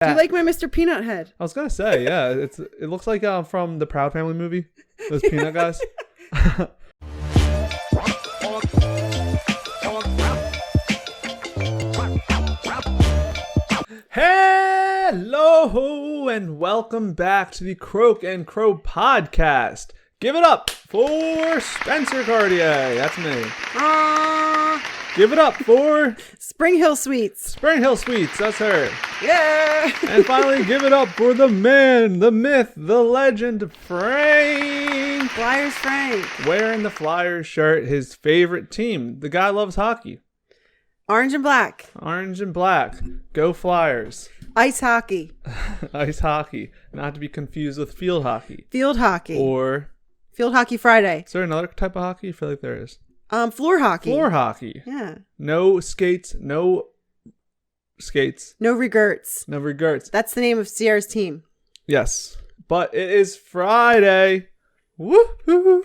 Do you like my Mr. Peanut head? I was gonna say, yeah, it looks like from the Proud Family movie, those peanut guys. Hello and welcome back to the Croak Crow podcast. Give it up for Spencer Cartier. That's me. Give it up for Springhill Sweets. Springhill Sweets. That's her. Yeah. And finally, give it up for the man, the myth, the legend, Frank. Flyers Frank. Wearing the Flyers shirt, his favorite team. The guy loves hockey. Orange and black. Orange and black. Go Flyers. Ice hockey. Ice hockey. Not to be confused with field hockey. Field hockey. Or Field Hockey Friday. Is there another type of hockey? I feel like there is. Floor hockey. Floor hockey. Yeah. No skates. No skates. No regrets. No regrets. That's the name of Sierra's team. Yes. But it is Friday. Woohoo!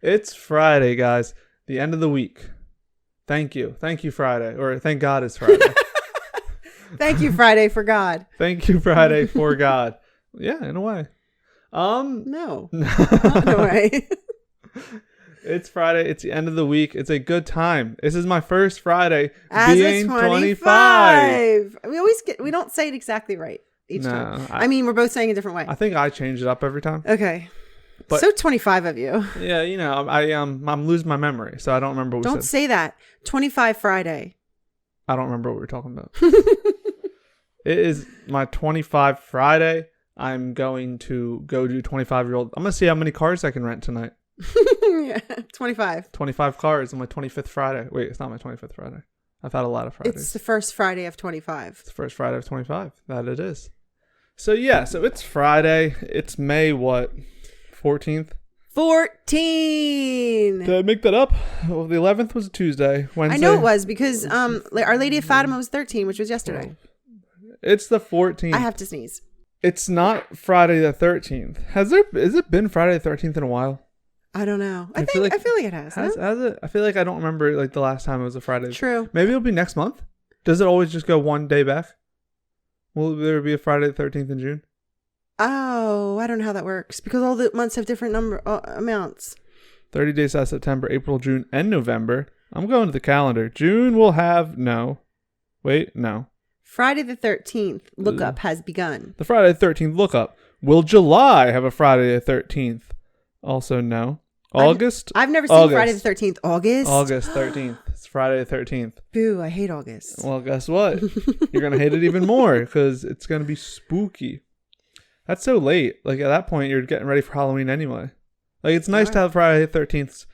It's Friday, guys. The end of the week. Thank you. Thank you, Friday. Or thank God it's Friday. Thank you, Friday, for God. Thank you, Friday, for God. Yeah, in a way. No. Not in a way. It's Friday. It's the end of the week. It's a good time. This is my first Friday As being a 25. We don't say it exactly right each No, time. I mean, we're both saying a different way. I think I change it up every time. Okay. But, so 25 of you. Yeah, you know, I'm losing my memory, so I don't remember what we said. Don't say that. 25 Friday. I don't remember what we were talking about. It is my 25 Friday. I'm going to go do 25-year-old. I'm going to see how many cars I can rent tonight. Yeah, 25. 25 cars on my 25th Friday. Wait, it's not my 25th Friday. I've had a lot of Fridays. It's the first Friday of 25. It's the first Friday of 25. That it is. So yeah, so it's Friday. It's May what? 14th? 14. Did I make that up? Well, the 11th was a Tuesday. Wednesday. I know it was because Our Lady of Fatima was 13, which was yesterday. It's the 14th. I have to sneeze. It's not Friday the 13th. Has it been Friday the 13th in a while? I don't know. I feel like it has. Has it? I feel like I don't remember like the last time it was a Friday. True. Maybe it'll be next month. Does it always just go one day back? Will there be a Friday the 13th in June? Oh, I don't know how that works because all the months have different amounts. 30 days out of September, April, June, and November. I'm going to the calendar. June will have no. Friday the 13th lookup has begun. The Friday the 13th lookup. Will July have a Friday the 13th? Also no. August? I've never seen Friday the 13th. August? August 13th. It's Friday the 13th. Boo, I hate August. Well, guess what? You're going to hate it even more because it's going to be spooky. That's so late. Like at that point, you're getting ready for Halloween anyway. Like it's nice to have Friday the 13th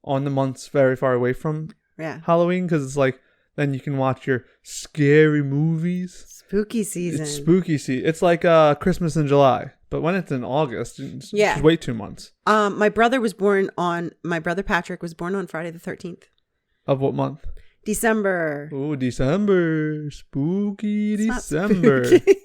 on the months very far away from Halloween because it's like then you can watch your scary movies. Spooky season. It's spooky season. It's like Christmas in July. But when it's in August, just wait 2 months. My brother Patrick was born on Friday the 13th. Of what month? December. Oh, December. Spooky December. Spooky.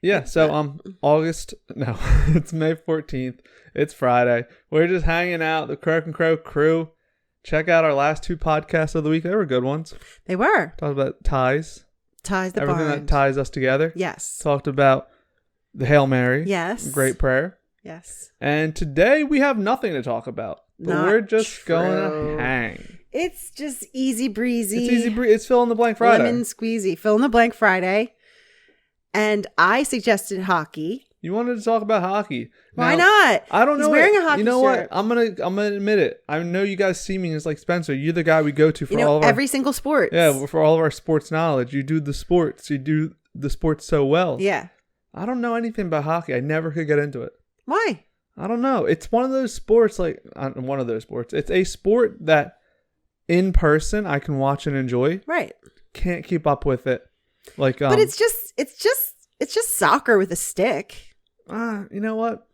Yeah, so August, no, it's May 14th. It's Friday. We're just hanging out, the Croak Crow crew. Check out our last 2 podcasts of the week. They were good ones. They were. Talked about ties. Ties the Everything bond. that ties us together. Yes. Talked about the Hail Mary. Yes. Great prayer. Yes. And today we have nothing to talk about. But we're just going to hang. It's just easy breezy. It's easy breezy. It's fill in the blank Friday. Lemon squeezy. Fill in the blank Friday. And I suggested hockey. You wanted to talk about hockey. Why not? I don't know. He's wearing a hockey shirt. You know what? I'm gonna admit it. I know you guys see me as like Spencer. You're the guy we go to for all of every single sport. Yeah, for all of our sports knowledge. You do the sports. You do the sports so well. Yeah. I don't know anything about hockey. I never could get into it. Why? I don't know. It's one of those sports It's a sport that in person I can watch and enjoy. Right. Can't keep up with it. Like but it's just soccer with a stick. You know what?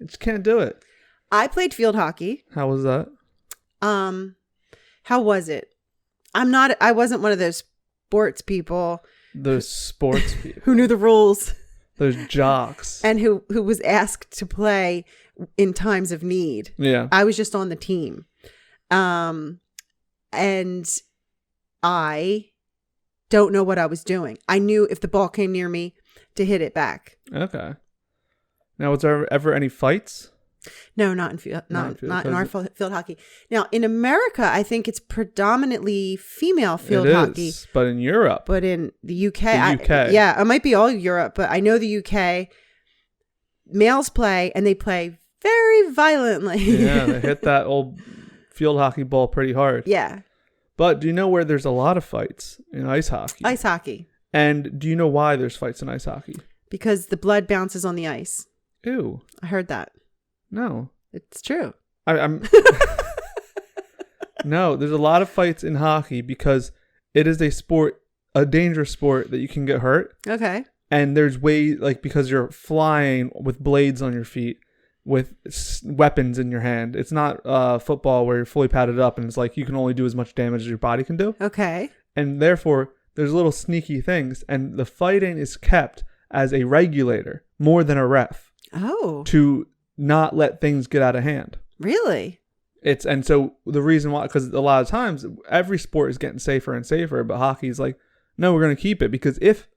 I just can't do it. I played field hockey. How was that? How was it? I wasn't one of those sports people. Those sports people who knew the rules. Those jocks. And who was asked to play in times of need. Yeah. I was just on the team. And I don't know what I was doing. I knew if the ball came near me to hit it back. Okay. Now, was there ever any fights? No, not in field, not in our field hockey. Now, in America, I think it's predominantly female field hockey. But in Europe. But in the UK, it might be all Europe, but I know the UK males play, and they play very violently. Yeah, they hit that old field hockey ball pretty hard. Yeah. But do you know where there's a lot of fights? In ice hockey. Ice hockey. And do you know why there's fights in ice hockey? Because the blood bounces on the ice. Ew. I heard that. No. It's true. I'm No, there's a lot of fights in hockey because it is a dangerous sport that you can get hurt. Okay. And there's ways, like, because you're flying with blades on your feet, with weapons in your hand. It's not football where you're fully padded up and it's like you can only do as much damage as your body can do. Okay. And therefore, there's little sneaky things, and the fighting is kept as a regulator more than a ref. Oh. To not let things get out of hand. Really? And so the reason why, because a lot of times every sport is getting safer and safer, but hockey is like, no, we're going to keep it, because if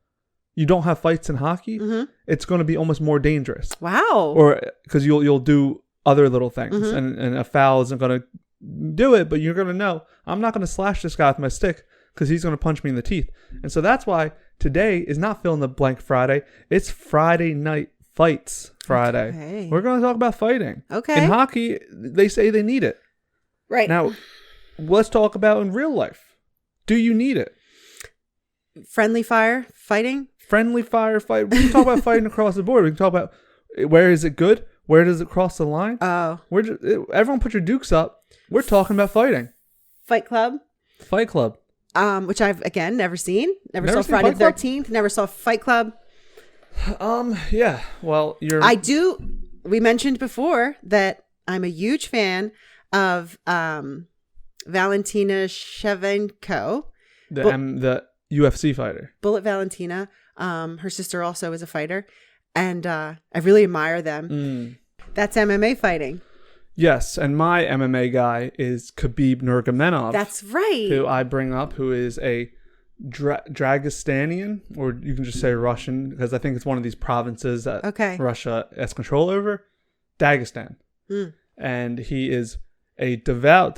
you don't have fights in hockey, it's going to be almost more dangerous. Wow. Or because you'll do other little things, and a foul isn't going to do it, but you're going to know, I'm not going to slash this guy with my stick because he's going to punch me in the teeth. And so that's why today is not fill in the blank Friday. It's Friday Night Fights Friday. Okay. We're going to talk about fighting. Okay. In hockey, they say they need it. Right. Now, let's talk about in real life. Do you need it? Friendly fire fighting? Friendly fire fight. We can talk about fighting across the board. We can talk about where is it good? Where does it cross the line? Oh. Everyone put your dukes up. We're talking about fighting. Fight Club? Fight Club. Which I've, again, never seen. Never saw seen Friday Fight Club? the 13th. Never saw Fight Club. Yeah. Well, We mentioned before that I'm a huge fan of Valentina Shevchenko. The UFC fighter. Bullet Valentina. Her sister also is a fighter. And I really admire them. That's MMA fighting. Yes, and my MMA guy is Khabib Nurmagomedov. That's right. Who I bring up, who is a Dragestanian, or you can just say Russian, because I think it's one of these provinces that Russia has control over. Dagestan. And he is a devout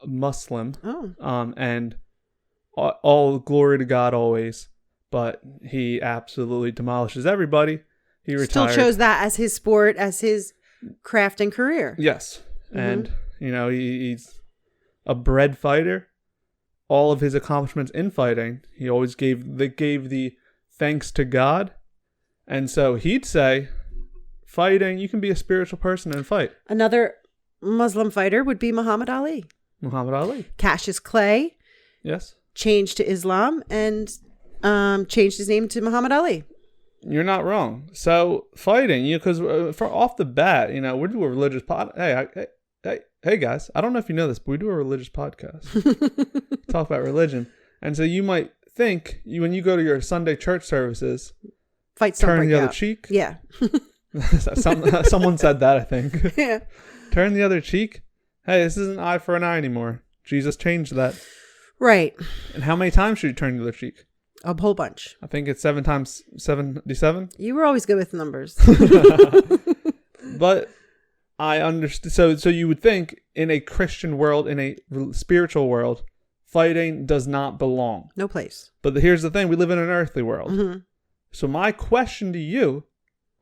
Muslim. Oh. And all glory to God always. But he absolutely demolishes everybody. He retired. Still chose that as his sport, as his craft and career. Yes. And, he's a bred fighter. All of his accomplishments in fighting, he always gave the thanks to God. And so he'd say, fighting, you can be a spiritual person and fight. Another Muslim fighter would be Muhammad Ali. Muhammad Ali. Cassius Clay. Yes. Changed to Islam and changed his name to Muhammad Ali. You're not wrong. So fighting, because for off the bat, we do a religious pod. Hey guys, I don't know if you know this, but we do a religious podcast. Talk about religion, and so you might think when you go to your Sunday church services, turn the other cheek. Yeah. Someone said that, I think. Yeah. Turn the other cheek. Hey, this isn't eye for an eye anymore. Jesus changed that. Right. And how many times should you turn the other cheek? A whole bunch. I think it's 7 times 77. You were always good with numbers. But I understand. So you would think in a Christian world, in a spiritual world, fighting does not belong. No place. But here's the thing. We live in an earthly world. So my question to you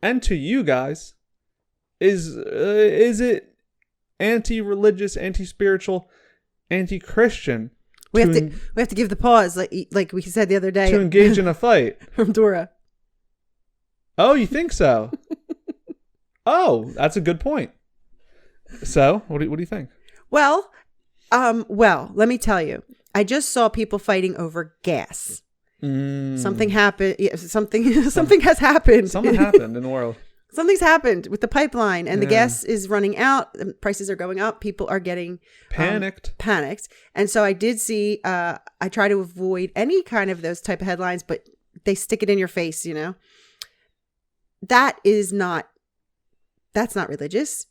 and to you guys is it anti-religious, anti-spiritual, anti-Christian? We have to give the pause, like we said the other day. To engage in a fight. From Dora. Oh, you think so? Oh, that's a good point. So, what do you think? Well, let me tell you. I just saw people fighting over gas. Something happened. Yeah, something has happened. Something happened in the world. Something's happened with the pipeline, and the gas is running out. The prices are going up. People are getting panicked. And so I did see, I try to avoid any kind of those type of headlines, but they stick it in your face, That's not religious.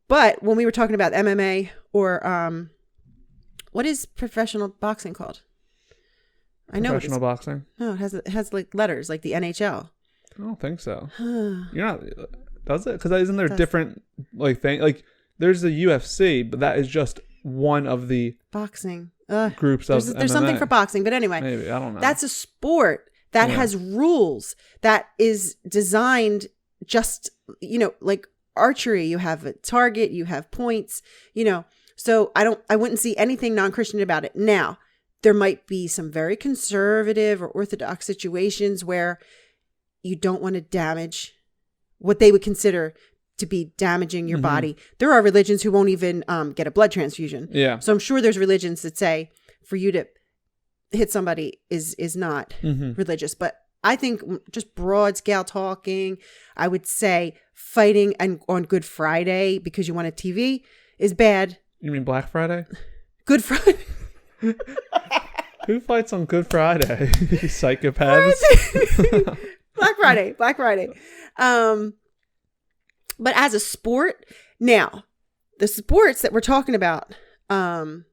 But when we were talking about MMA or what is professional boxing called? I know. Professional boxing? No, it has like letters like the NHL. I don't think so. You're not. Does it? Because isn't there different like thing? Like there's the UFC, but that is just one of the boxing groups of. There's something for boxing, but anyway, maybe I don't know. That's a sport that has rules that is designed just like archery. You have a target, you have points, So I wouldn't see anything non-Christian about it. Now, there might be some very conservative or orthodox situations where you don't want to damage what they would consider to be damaging your body. There are religions who won't even get a blood transfusion. Yeah. So I'm sure there's religions that say for you to hit somebody is not religious. But I think just broad scale talking, I would say fighting on Good Friday because you want a TV is bad. You mean Black Friday? Good Friday. Who fights on Good Friday? Psychopaths. Black Friday. But as a sport, now the sports that we're talking about are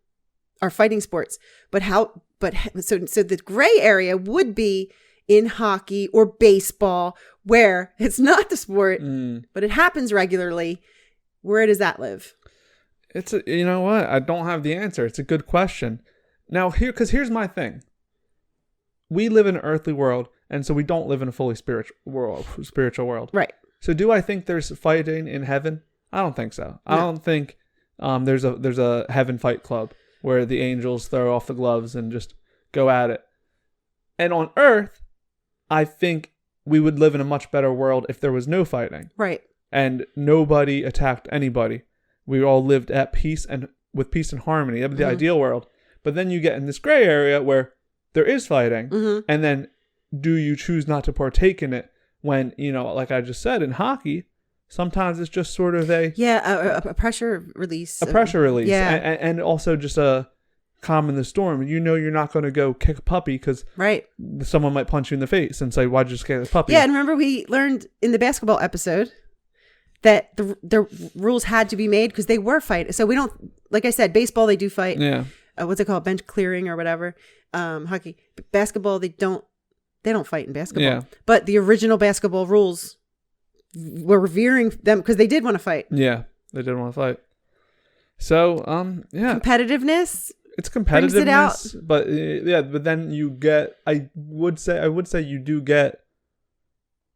fighting sports. So the gray area would be in hockey or baseball, where it's not the sport, but it happens regularly. Where does that live? You know what? I don't have the answer. It's a good question. Now, here's my thing. We live in an earthly world, and so we don't live in a fully spiritual world. Right. So do I think there's fighting in heaven? I don't think so. No. I don't think there's a heaven fight club where the angels throw off the gloves and just go at it. And on earth, I think we would live in a much better world if there was no fighting. Right. And nobody attacked anybody. We all lived at peace and with peace and harmony. That would be the ideal world. But then you get in this gray area where there is fighting. And then do you choose not to partake in it when, like I just said, in hockey, sometimes it's just sort of a pressure release. A pressure release. Yeah. And also just a calm in the storm. You're not going to go kick a puppy because someone might punch you in the face and say, why'd you just kick a puppy? Yeah, and remember we learned in the basketball episode that the rules had to be made because they were fighting. So we don't, like I said, baseball, they do fight. Yeah. What's it called? Bench clearing or whatever. Hockey. But basketball, they don't fight in basketball. Yeah. But the original basketball rules were revering them because they did want to fight. Yeah, they did want to fight. So, competitiveness. It's competitiveness, brings it out. But then you get, I would say you do get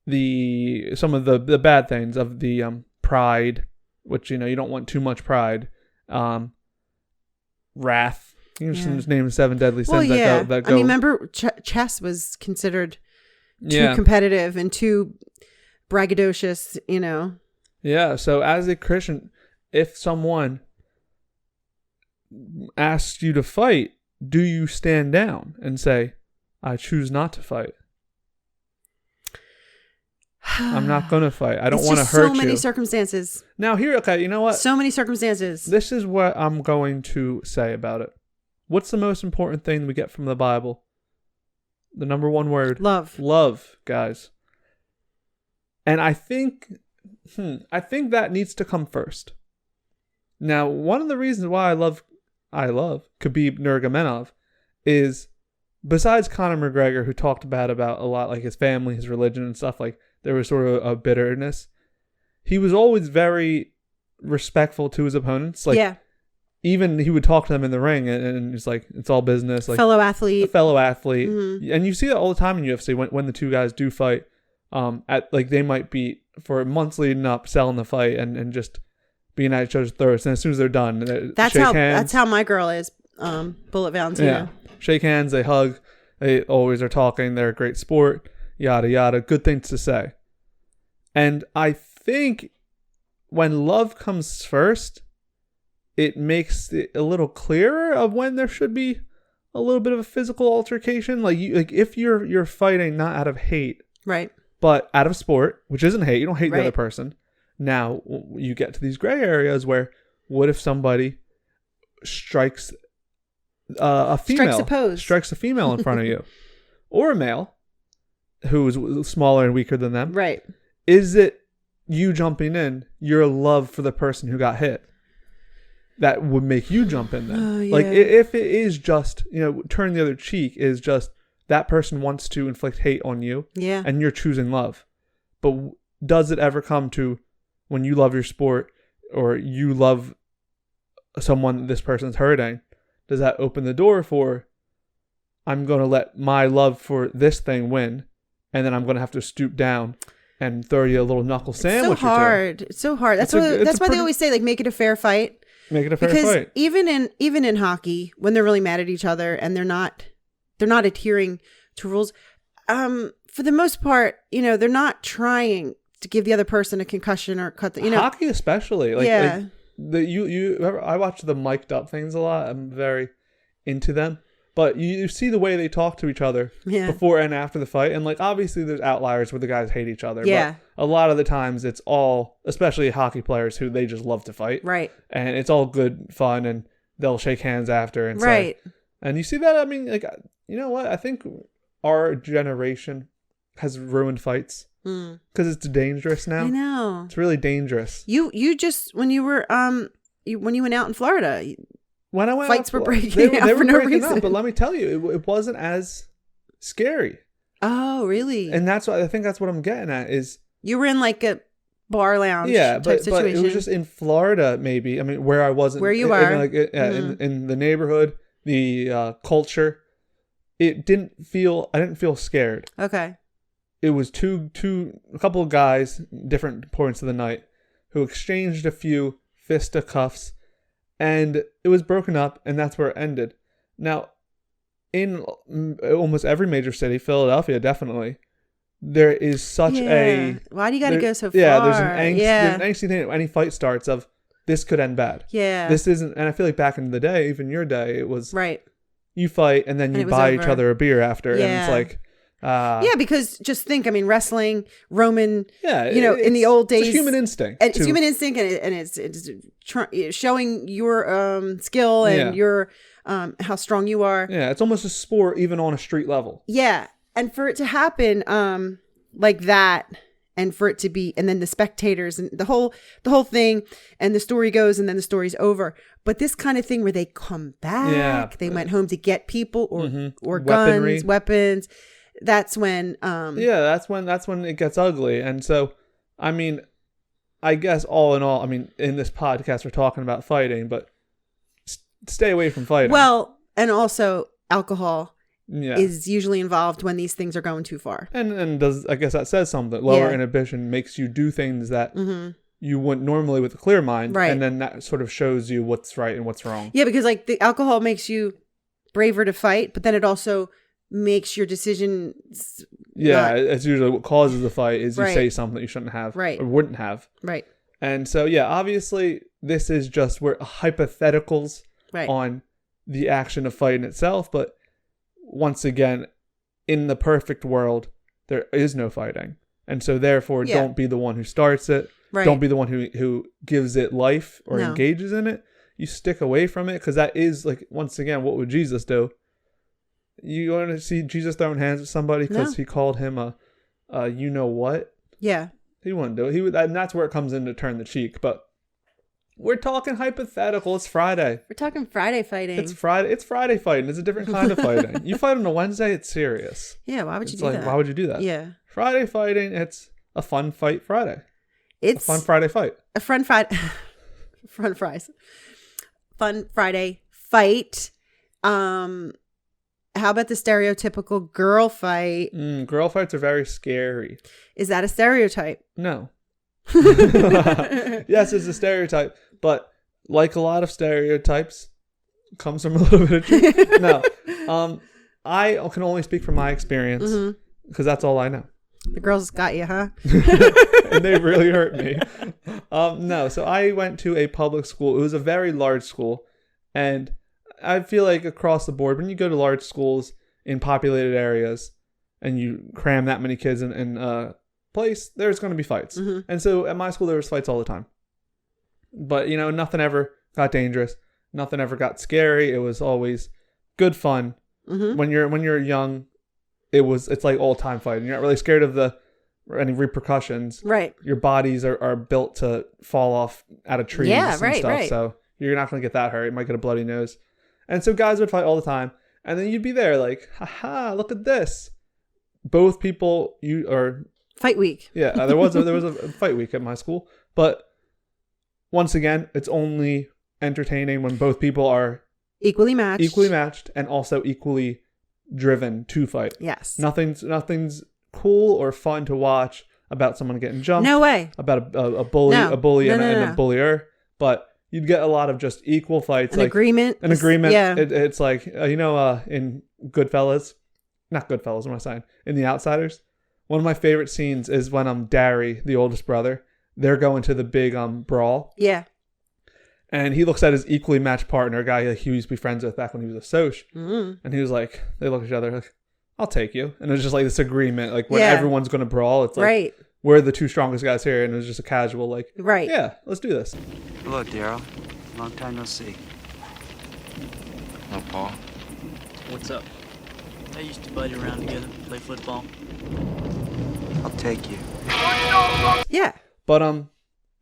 some of the bad things of the pride, which you don't want too much pride, wrath. You can just name 7 deadly sins that go. I mean, remember chess was considered too competitive and too braggadocious. Yeah. So as a Christian, if someone asks you to fight, do you stand down and say, I choose not to fight? I'm not going to fight. I don't want to hurt you. So many circumstances. Now here, okay, you know what? So many circumstances. This is what I'm going to say about it. What's the most important thing we get from the Bible? The number one word. Love. Love, guys. And I think that needs to come first. Now, one of the reasons why I love Khabib Nurmagomedov is, besides Conor McGregor, who talked about a lot, like his family, his religion and stuff, like there was sort of a bitterness. He was always very respectful to his opponents. Like, even he would talk to them in the ring and it's like, it's all business. Like fellow athlete. Mm-hmm. And you see that all the time in UFC when the two guys do fight. They might be for months leading up, selling the fight and just being at each other's throats. And as soon as they're done, that's how my girl is. Bullet Valentina. Yeah. Shake hands, they hug, they always are talking, they're a great sport, yada yada, good things to say. And I think when love comes first, it makes it a little clearer of when there should be a little bit of a physical altercation. Like if you're fighting not out of hate, right, but out of sport, which isn't hate. You don't hate the other person. Now you get to these gray areas where, what if somebody strikes a female, strikes a female in front of you, or a male who is smaller and weaker than them? Right. Is it you jumping in, your love for the person who got hit, that would make you jump in then? Like if it is just, turn the other cheek is just, that person wants to inflict hate on you. Yeah. And you're choosing love. But does it ever come to when you love your sport or you love someone that this person's hurting? Does that open the door for, I'm going to let my love for this thing win, and then I'm going to have to stoop down and throw you a little knuckle sandwich? It's so hard. It's so hard. That's why they always say, like, make it a fair fight. Make it a fair fight. Because even in hockey, when they're really mad at each other and they're not adhering to rules, for the most part, they're not trying to give the other person a concussion or cut the, hockey especially. Like, yeah. I watch the mic'd up things a lot. I'm very into them. But you see the way they talk to each other before and after the fight. And, like, obviously there's outliers where the guys hate each other. Yeah. But a lot of the times it's all, especially hockey players who they just love to fight. Right. And it's all good fun and they'll shake hands after and right. say. And you see that, I mean, like, you know what? I think our generation has ruined fights. Because it's dangerous now. I know. It's really dangerous. You just, when you were, when you went out in Florida... When I went fights were breaking out they for were no breaking reason. up, but let me tell you, it wasn't as scary. Oh, really? And that's what I think. That's what I'm getting at is you were in like a bar lounge type situation. But it was just in Florida, maybe. I mean, where I wasn't. Where you are, like in the neighborhood, the culture. It didn't feel. I didn't feel scared. Okay. It was a couple of guys, different points of the night, who exchanged a few fisticuffs. And it was broken up, and that's where it ended. Now, in almost every major city, Philadelphia definitely, there is such a... Why do you got to go so far? Yeah, there's an angsty thing. Any fight starts of, this could end bad. Yeah. This isn't... And I feel like back in the day, even your day, it was... Right. You fight, and then you buy each other a beer after. Yeah. And it's like... because just think, I mean, wrestling, Roman, yeah, in the old days, it's human instinct. And it's human instinct, and it's showing your skill and your how strong you are. Yeah, it's almost a sport, even on a street level. Yeah, and for it to happen like that, and for it to be, and then the spectators and the whole thing, and the story goes, and then the story's over. But this kind of thing where they come back, they went home to get people or guns, weapons. That's when that's when it gets ugly. And so, I mean, I guess all in all, I mean, in this podcast we're talking about fighting, but stay away from fighting. Well, and also alcohol is usually involved when these things are going too far. And I guess that says something. Lower inhibition makes you do things that you wouldn't normally with a clear mind, right? And then that sort of shows you what's right and what's wrong. Yeah, because like the alcohol makes you braver to fight, but then it also makes your decisions. It's usually what causes the fight is you say something that you shouldn't have, right, or wouldn't have, right. And so obviously this is just where hypotheticals on the action of fighting itself. But once again, in the perfect world, there is no fighting, and so therefore, don't be the one who starts it. Right. Don't be the one who gives it life or engages in it. You stick away from it, because that is, like, once again, what would Jesus do? You want to see Jesus throwing hands at somebody because he called him a you know what? Yeah. He wouldn't do it. He would, and that's where it comes in to turn the cheek. But we're talking hypothetical. It's Friday. We're talking Friday fighting. It's Friday. It's Friday fighting. It's a different kind of fighting. You fight on a Wednesday, it's serious. Yeah, why would you do that? Why would you do that? Yeah. Friday fighting, it's a fun fight Friday. It's a fun Friday fight. A fun Friday. Fun fries. Fun Friday fight. How about the stereotypical girl fight? Girl fights are very scary. Is that a stereotype? No. Yes, it's a stereotype. But like a lot of stereotypes, comes from a little bit of truth. No. I can only speak from my experience because that's all I know. The girls got you, huh? And they really hurt me. No, so I went to a public school. It was a very large school. And I feel like across the board, when you go to large schools in populated areas and you cram that many kids in a place, there's going to be fights. And so at my school, there was fights all the time. But, nothing ever got dangerous. Nothing ever got scary. It was always good fun. When you're young, it's like old time fighting. You're not really scared of any repercussions. Right. Your bodies are built to fall off out of trees and stuff. So you're not going to get that hurt. You might get a bloody nose. And so guys would fight all the time. And then you'd be there like, haha, look at this. Both people Fight week. Yeah, there was a fight week at my school, but once again, it's only entertaining when both people are equally matched, and also equally driven to fight. Yes. Nothing's cool or fun to watch about someone getting jumped. No way. About a bully, No. a bully, No, and, no, and no. a bullier, but you'd get a lot of just equal fights. An agreement. Yeah. Yeah. It's like in Goodfellas, not Goodfellas. What am I saying? In The Outsiders. One of my favorite scenes is when Derry, the oldest brother, they're going to the big brawl. Yeah. And he looks at his equally matched partner, a guy he used to be friends with back when he was a soc. Mm-hmm. And he was like, they look at each other like, I'll take you. And it was just like this agreement, like when everyone's going to brawl, it's like, right. We're the two strongest guys here. And it was just a casual like, right. Yeah, let's do this. Hello, Daryl. Long time no see. Hello, Paul. What's up? I used to buddy around together, play football. I'll take you. Yeah. But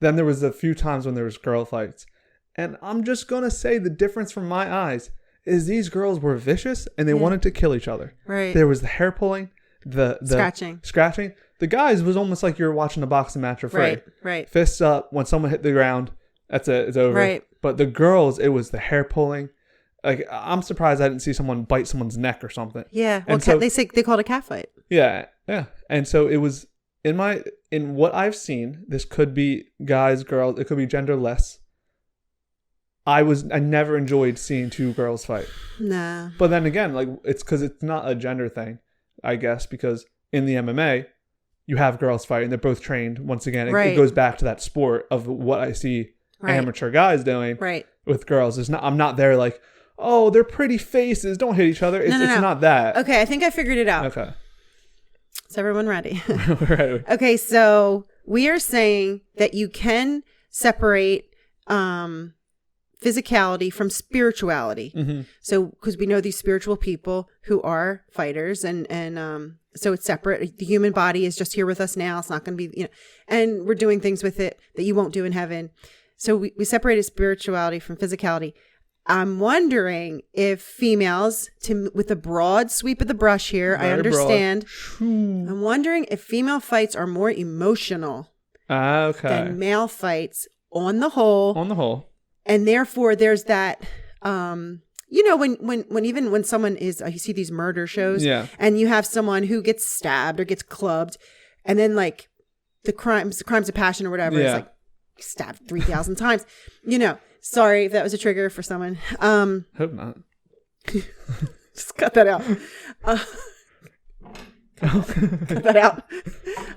then there was a few times when there was girl fights. And I'm just going to say the difference from my eyes is these girls were vicious and they wanted to kill each other. Right. There was the hair pulling, the scratching. The guys was almost like you were watching a boxing match for free. Right. Fists up. When someone hit the ground, it's over. Right. But the girls, it was the hair pulling. Like, I'm surprised I didn't see someone bite someone's neck or something. Yeah. Well, they called it a cat fight. Yeah. And so it was in what I've seen. This could be guys, girls. It could be genderless. I never enjoyed seeing two girls fight. Nah. But then again, like it's because it's not a gender thing, I guess, because in the MMA, you have girls fighting. They're both trained. Once again, it goes back to that sport of what I see amateur guys doing with girls. I'm not there like, oh, they're pretty faces. Don't hit each other. It's not that. Okay, I think I figured it out. Okay. Is everyone ready? Right. Okay, so we are saying that you can separate physicality from spirituality. Mm-hmm. So, because we know these spiritual people who are fighters, and so it's separate. The human body is just here with us now. It's not going to be, and we're doing things with it that you won't do in heaven. So we separated spirituality from physicality. I'm wondering if females, with a broad sweep of the brush here, I understand. I'm wondering if female fights are more emotional than male fights on the whole. And therefore, there's that, when someone is, you see these murder shows, and you have someone who gets stabbed or gets clubbed, and then like the crimes of passion or whatever, is like stabbed 3,000 times, Sorry if that was a trigger for someone. Hope not. Just cut that out. Cut that out.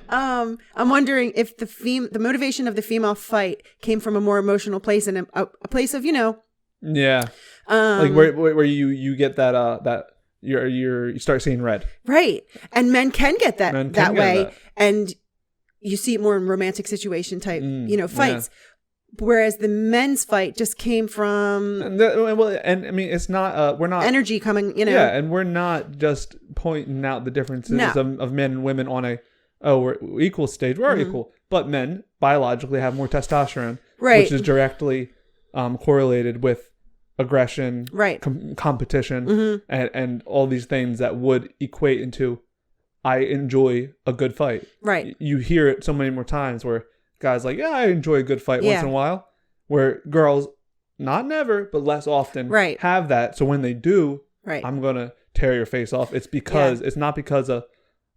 I'm wondering if the motivation of the female fight came from a more emotional place and a place of, like where you get that you start seeing red. Right. And men can get that way. And you see it more in romantic situation type, fights. Yeah. Whereas the men's fight just came from it's not we're not energy coming, and we're not just pointing out the differences of men and women on we're equal stage. We're equal, but men biologically have more testosterone, which is directly correlated with aggression, competition, and all these things that would equate into I enjoy a good fight. Right. You hear it so many more times where guys like, I enjoy a good fight once in a while. Where girls, not never, but less often, have that. So when they do, I'm going to tear your face off. It's because, it's not because of,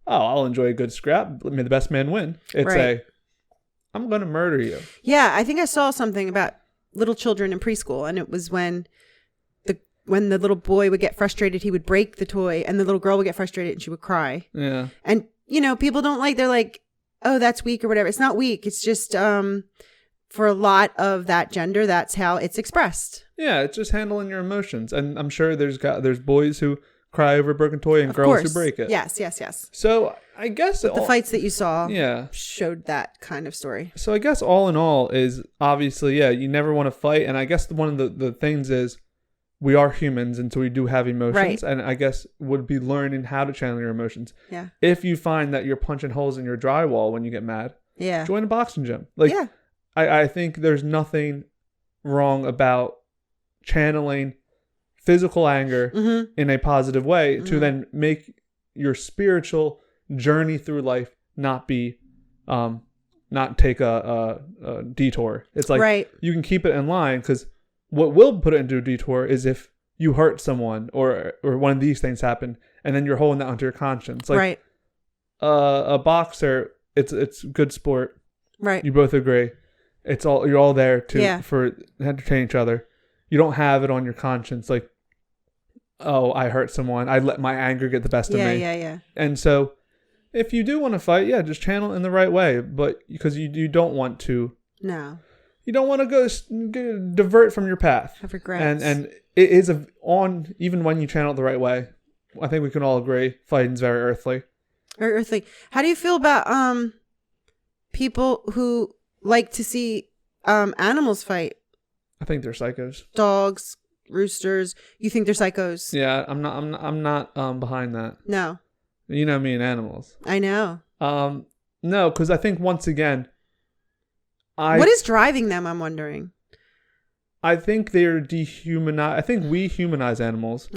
I'll enjoy a good scrap. May the best man win. It's I'm going to murder you. Yeah, I think I saw something about little children in preschool. And it was when the little boy would get frustrated, he would break the toy. And the little girl would get frustrated and she would cry. Yeah. And, people don't they're like, oh, that's weak or whatever. It's not weak. It's just for a lot of that gender, that's how it's expressed. Yeah, it's just handling your emotions. And I'm sure there's boys who cry over a broken toy and girls who break it. Yes. So I guess the fights that you saw showed that kind of story. So I guess all in all is obviously, you never want to fight. And I guess one of the things is we are humans, and so we do have emotions, and I guess would be learning how to channel your emotions. Yeah. If you find that you're punching holes in your drywall when you get mad, join a boxing gym. I think there's nothing wrong about channeling physical anger in a positive way to then make your spiritual journey through life not be not take a detour. It's like you can keep it in line, because what will put it into a detour is if you hurt someone or one of these things happen, and then you're holding that onto your conscience. Like a boxer, it's good sport. Right. You both agree. You're all there for entertain each other. You don't have it on your conscience like, oh, I hurt someone. I let my anger get the best of me. Yeah. And so if you do want to fight, just channel it in the right way. But because you don't want to. No. You don't want to go divert from your path. Have regrets. And it is even when you channel it the right way. I think we can all agree fighting's very earthly. Very earthly. How do you feel about people who like to see animals fight? I think they're psychos. Dogs, roosters. You think they're psychos? Yeah, I'm not behind that. No. You know me and animals. I know. No, because I think once again, what is driving them? I'm wondering. I think they're dehumanized. I think we humanize animals,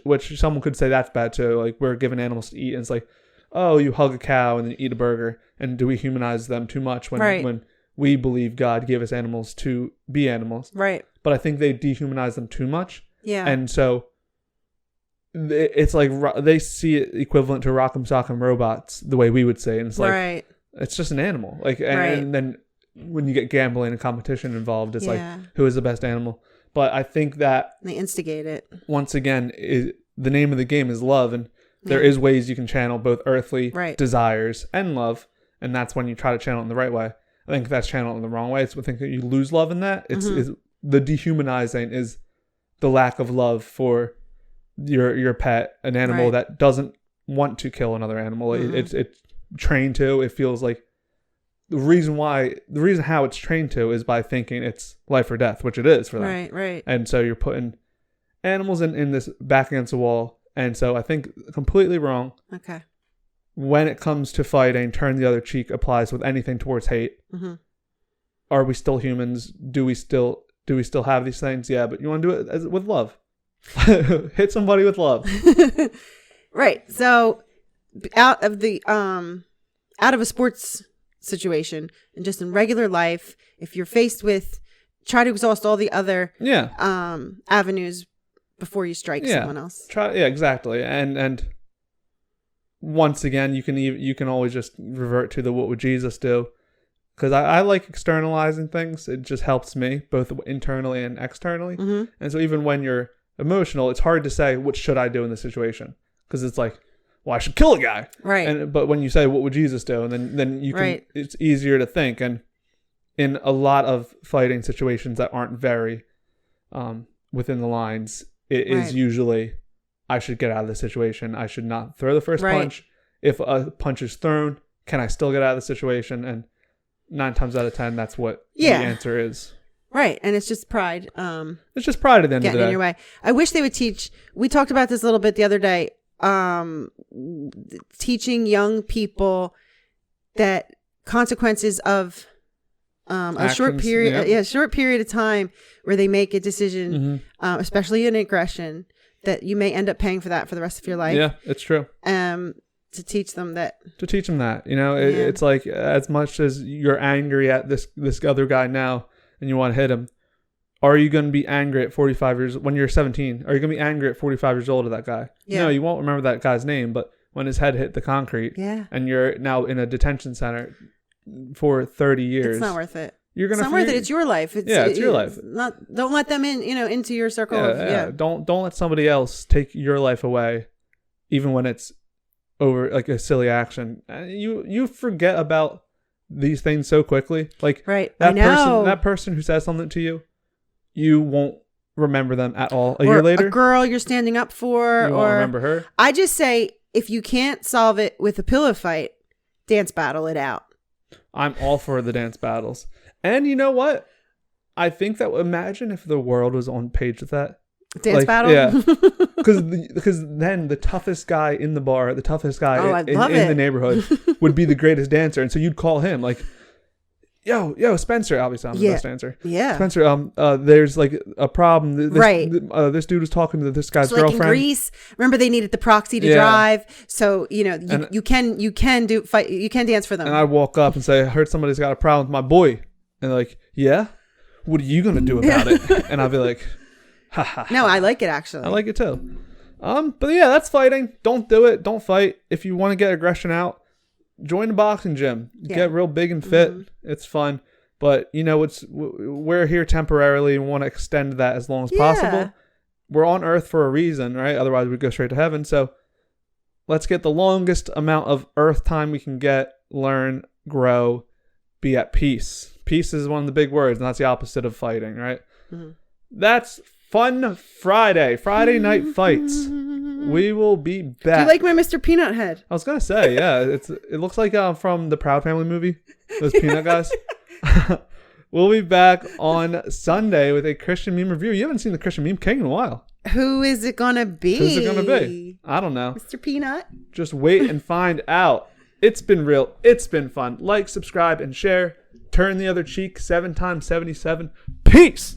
which someone could say that's bad too. Like, we're giving animals to eat, and it's like, oh, you hug a cow and then eat a burger, and do we humanize them too much when we believe God gave us animals to be animals? Right. But I think they dehumanize them too much. Yeah. And so it's like they see it equivalent to Rock'em Sock'em Robots the way we would say it. And it's like, it's just an animal. Like, and then when you get gambling and competition involved, it's like, who is the best animal? But I think that they instigate it. Once again, the name of the game is love, and there is ways you can channel both earthly desires and love, and that's when you try to channel it in the right way. I think that's channeled in the wrong way. It's I think that you lose love in that. It's the dehumanizing is the lack of love for your pet, an animal that doesn't want to kill another animal. It's trained to. It feels like the reason how it's trained to is by thinking it's life or death, which it is for them. Right. And so you're putting animals in this back against the wall. And so I think completely wrong. Okay. When it comes to fighting, turn the other cheek applies with anything towards hate. Are we still humans? Do we still have these things? Yeah, but you want to do it with love. Hit somebody with love. Right. So out of a sports situation and just in regular life, if you're faced with, try to exhaust all the other avenues before you strike someone else. Exactly. And once again, you can always just revert to the what would Jesus do, because I like externalizing things. It just helps me both internally and externally. And so even when you're emotional, it's hard to say what should I do in this situation, because it's like, well, I should kill a guy, right? But when you say what would Jesus do, and then you can, it's easier to think. And in a lot of fighting situations that aren't very within the lines, it is usually, I should get out of the situation. I should not throw the first punch. If a punch is thrown, can I still get out of the situation? And 9 times out of 10, that's what the answer is. Right. And it's just pride. It's just pride at the end of the day. Getting in your way. I wish they would teach. We talked about this a little bit the other day. Teaching young people that consequences of a short period of time where they make a decision, especially an aggression, that you may end up paying for that for the rest of your life. Yeah, it's true. To teach them that. You know, it's like, as much as you're angry at this other guy now and you want to hit him, are you going to be angry at 45 years when you're 17? Are you going to be angry at 45 years old at that guy? Yeah. No, you won't remember that guy's name, but when his head hit the concrete and you're now in a detention center for 30 years. It's not worth it. It's not worth it. It's your life. It's your life. Don't let them into your circle. Don't let somebody else take your life away, even when it's over like a silly action. You forget about these things so quickly. Like that person who says something to you, you won't remember them at all a year later. A girl you're standing up for, you won't remember her. I just say, if you can't solve it with a pillow fight, dance battle it out. I'm all for the dance battles. And you know what? I think that, imagine if the world was on page with that. Dance battle? Yeah. Because then the toughest guy in the bar, the toughest guy in the neighborhood would be the greatest dancer. And so you'd call him. Like, yo, Spencer. Obviously, I'm the best answer. Yeah. Spencer, there's like a problem. This dude was talking to this guy's so like girlfriend. in Greece, remember they needed the proxy to drive. So, you can dance for them. And I walk up and say, I heard somebody's got a problem with my boy. And they're like, yeah? What are you going to do about it? And I'll be like, ha ha. No, I like it actually. I like it too. But yeah, that's fighting. Don't do it. Don't fight. If you want to get aggression out, join the boxing gym. Get real big and fit. Mm-hmm. It's fun. But we're here temporarily and want to extend that as long as possible. We're on Earth for a reason, right? Otherwise we'd go straight to heaven. So let's get the longest amount of Earth time we can get, learn, grow, be at peace. Peace is one of the big words, and that's the opposite of fighting, right? Mm-hmm. That's Fun Friday. Friday night fights. We will be back. Do you like my Mr. Peanut head? I was gonna say, yeah. It looks like from the Proud Family movie. Those peanut guys. We'll be back on Sunday with a Christian meme review. You haven't seen the Christian meme king in a while. Who is it gonna be? Who's it gonna be? I don't know. Mr. Peanut. Just wait and find out. It's been real. It's been fun. Like, subscribe, and share. Turn the other cheek 7 times 77. Peace.